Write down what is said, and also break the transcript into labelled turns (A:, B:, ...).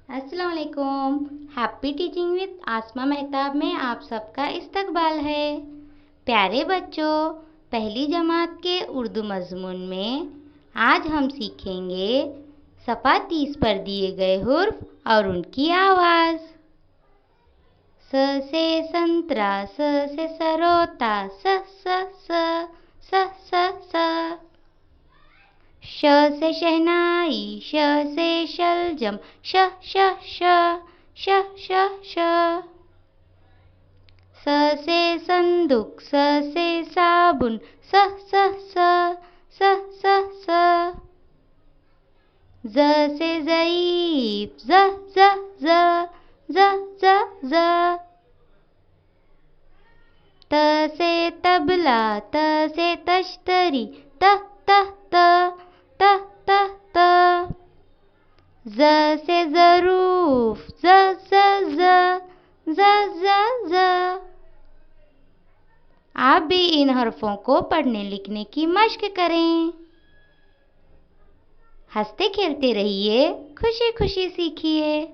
A: अस्सलाम वालेकुम। Happy teaching विद आसमा मेहताब में आप सबका इस्तकबाल है। प्यारे बच्चों, पहली जमात के उर्दू मज़मून में आज हम सीखेंगे सफ़ा 30 पर दिए गए हुर्फ और उनकी आवाज़। स से संतरा, स से सरोता, स स स स स स। श से शहनाई, श से शलजम, श श श श श श। स से संदूक, स से साबुन, स स स स स स। ज से ज़ईफ़, ज़ ज़ ज़ ज़ ज़ ज़। त से तबला, त से तश्तरी, त त त त त त। ज़ से ज़रूफ़, ज़ ज़ ज़ ज़ ज़ ज़। आप भी इन हरफों को पढ़ने लिखने की मश्क करें। हंसते खेलते रहिए, खुशी खुशी सीखिए।